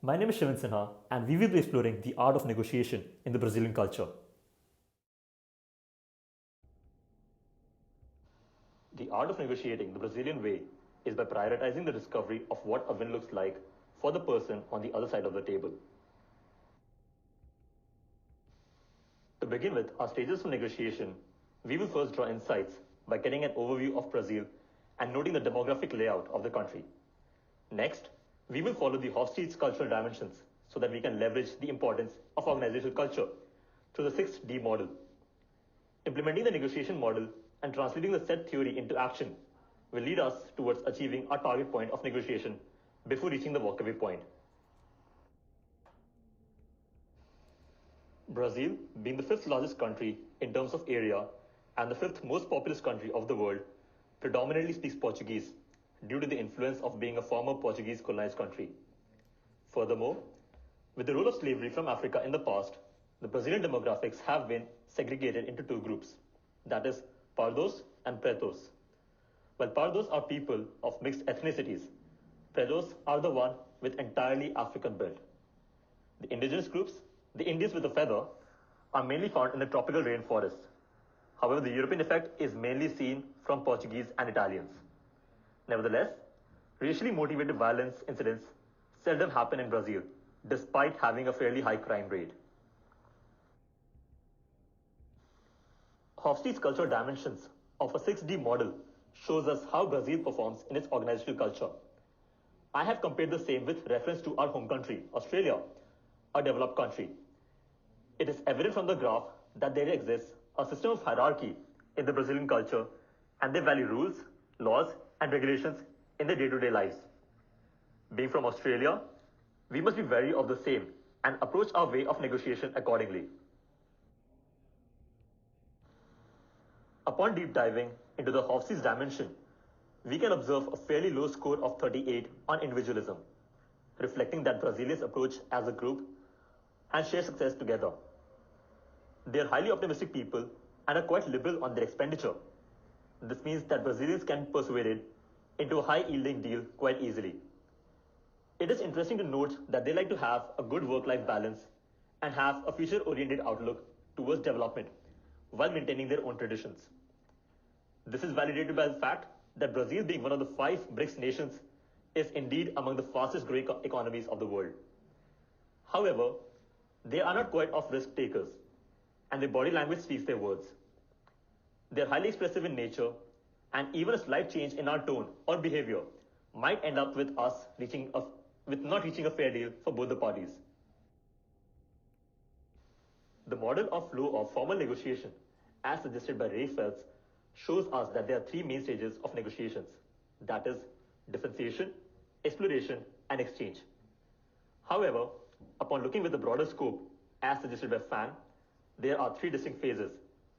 My name is Shivin Sinha, and we will be exploring the art of negotiation in the Brazilian culture. The art of negotiating the Brazilian way is by prioritizing the discovery of what a win looks like for the person on the other side of the table. To begin with our stages of negotiation, we will first draw insights by getting an overview of Brazil and noting the demographic layout of the country. Next, we will follow the Hofstede's cultural dimensions so that we can leverage the importance of organizational culture through the 6D model. Implementing the negotiation model and translating the set theory into action will lead us towards achieving our target point of negotiation before reaching the walkaway point. Brazil, being the fifth largest country in terms of area and the fifth most populous country of the world, predominantly speaks Portuguese due to the influence of being a former Portuguese colonized country. Furthermore, with the role of slavery from Africa in the past, the Brazilian demographics have been segregated into two groups, that is, Pardos and Pretos. While Pardos are people of mixed ethnicities, Pretos are the one with entirely African build. The indigenous groups, the Indians with a feather, are mainly found in the tropical rainforests. However, the European effect is mainly seen from Portuguese and Italians. Nevertheless, racially motivated violence incidents seldom happen in Brazil, despite having a fairly high crime rate. Hofstede's cultural dimensions of a 6D model shows us how Brazil performs in its organizational culture. I have compared the same with reference to our home country, Australia, a developed country. It is evident from the graph that there exists a system of hierarchy in the Brazilian culture, and they value rules, laws, and regulations in their day-to-day lives. Being from Australia, we must be wary of the same and approach our way of negotiation accordingly. Upon deep diving into the Hofstede's dimension, we can observe a fairly low score of 38 on individualism, reflecting that Brazilians approach as a group and share success together. They are highly optimistic people and are quite liberal on their expenditure. This means that Brazilians can be persuaded into a high-yielding deal quite easily. It is interesting to note that they like to have a good work-life balance and have a future-oriented outlook towards development while maintaining their own traditions. This is validated by the fact that Brazil, being one of the 5 BRICS nations, is indeed among the fastest growing economies of the world. However, they are not quite of risk takers, and their body language speaks their words. They are highly expressive in nature, and even a slight change in our tone or behavior might end up with us not reaching a fair deal for both the parties. The model of flow of formal negotiation, as suggested by Ray Phelps, shows us that there are 3 main stages of negotiations, that is, differentiation, exploration, and exchange. However, upon looking with the broader scope, as suggested by Fan, there are 3 distinct phases,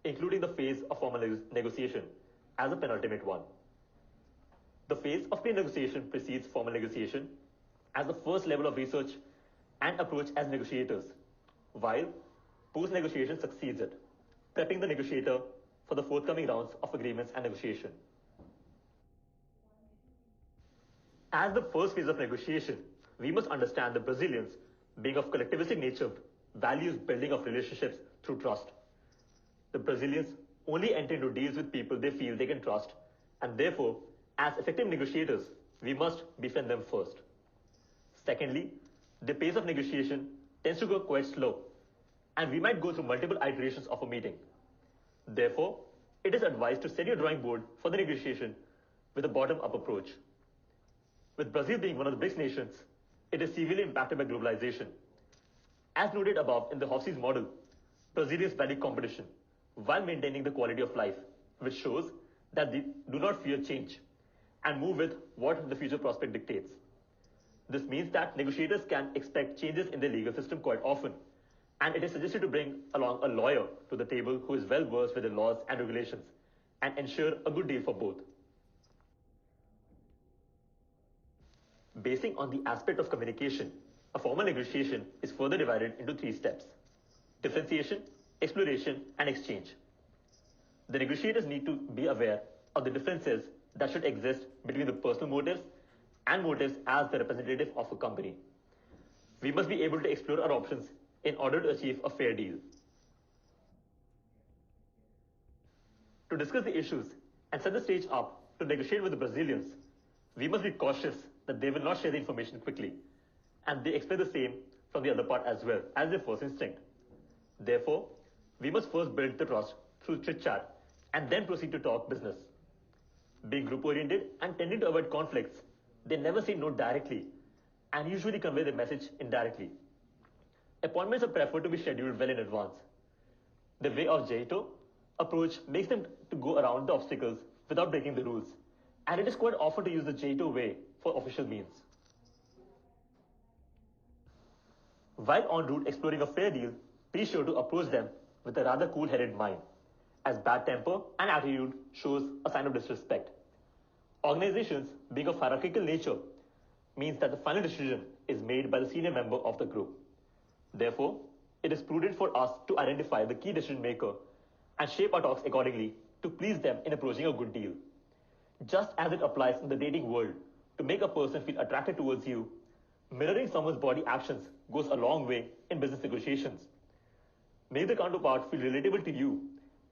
including the phase of formal negotiation as a penultimate one. The phase of pre-negotiation precedes formal negotiation as the first level of research and approach as negotiators, while post-negotiation succeeds it, prepping the negotiator for the forthcoming rounds of agreements and negotiation. As the first phase of negotiation, we must understand the Brazilians, being of collectivistic nature, values building of relationships through trust. The Brazilians only enter into deals with people they feel they can trust, and therefore, as effective negotiators, we must befriend them first. Secondly, the pace of negotiation tends to go quite slow, and we might go through multiple iterations of a meeting. Therefore, it is advised to set your drawing board for the negotiation with a bottom-up approach. With Brazil being one of the BRICS nations, it is severely impacted by globalization. As noted above in the Hofstede's model, Brazilians value competition while maintaining the quality of life, which shows that they do not fear change and move with what the future prospect dictates. This means that negotiators can expect changes in the legal system quite often, and it is suggested to bring along a lawyer to the table who is well versed with the laws and regulations and ensure a good deal for both. Basing on the aspect of communication, a formal negotiation is further divided into 3 steps: differentiation, exploration, and exchange. The negotiators need to be aware of the differences that should exist between the personal motives and motives as the representative of a company. we must be able to explore our options in order to achieve a fair deal. To discuss the issues and set the stage up to negotiate with the Brazilians, we must be cautious that they will not share the information quickly, and they expect the same from the other part as well as their first instinct. Therefore, we must first build the trust through chit-chat and then proceed to talk business. Being group-oriented and tending to avoid conflicts, they never say no directly and usually convey their message indirectly. Appointments are preferred to be scheduled well in advance. The way of Jaito approach makes them to go around the obstacles without breaking the rules, and it is quite often to use the Jaito way for official means. While en route exploring a fair deal, be sure to approach them with a rather cool-headed mind, as bad temper and attitude shows a sign of disrespect. Organizations being of hierarchical nature means that the final decision is made by the senior member of the group. Therefore, it is prudent for us to identify the key decision maker and shape our talks accordingly to please them in approaching a good deal. Just as it applies in the dating world to make a person feel attracted towards you, mirroring someone's body actions goes a long way in business negotiations. Make the counterpart feel relatable to you,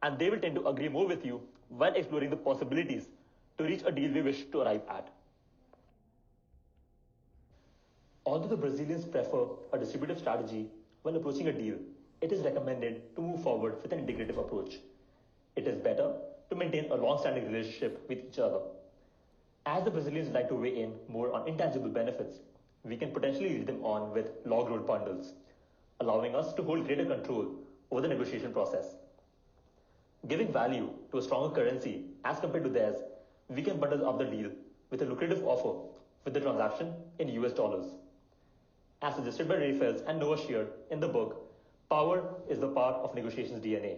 and they will tend to agree more with you while exploring the possibilities to reach a deal we wish to arrive at. Although the Brazilians prefer a distributive strategy when approaching a deal, it is recommended to move forward with an integrative approach. It is better to maintain a long-standing relationship with each other. As the Brazilians like to weigh in more on intangible benefits, we can potentially lead them on with log road bundles, allowing us to hold greater control over the negotiation process. Giving value to a stronger currency as compared to theirs, we can bundle up the deal with a lucrative offer with the transaction in US dollars. As suggested by Ray Fels and Noah Shear in the book, power is the part of negotiations DNA,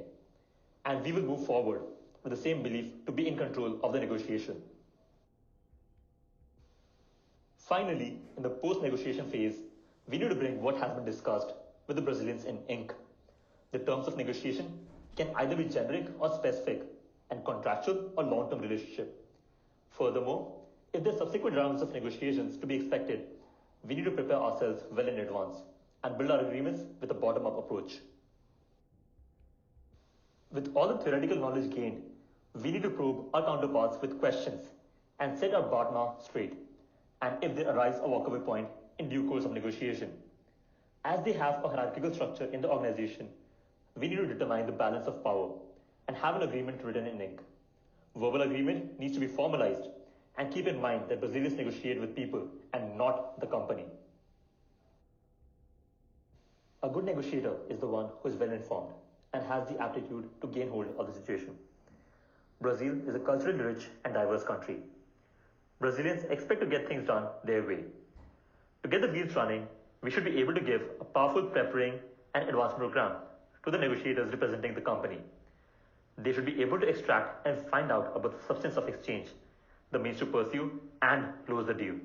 and we will move forward with the same belief to be in control of the negotiation. Finally, in the post-negotiation phase, we need to bring what has been discussed with the Brazilians in ink. The terms of negotiation can either be generic or specific, and contractual or long-term relationship. Furthermore, if there are subsequent rounds of negotiations to be expected, we need to prepare ourselves well in advance and build our agreements with a bottom-up approach. With all the theoretical knowledge gained, we need to probe our counterparts with questions and set our BATNA straight, and if there arises a walkaway point in due course of negotiation. As they have a hierarchical structure in the organization, we need to determine the balance of power and have an agreement written in ink. Verbal agreement needs to be formalized, and keep in mind that Brazilians negotiate with people and not the company. A good negotiator is the one who is well informed and has the aptitude to gain hold of the situation. Brazil is a culturally rich and diverse country. Brazilians expect to get things done their way. To get the wheels running, we should be able to give a powerful preparing and advancement program to the negotiators representing the company. They should be able to extract and find out about the substance of exchange, the means to pursue and close the deal.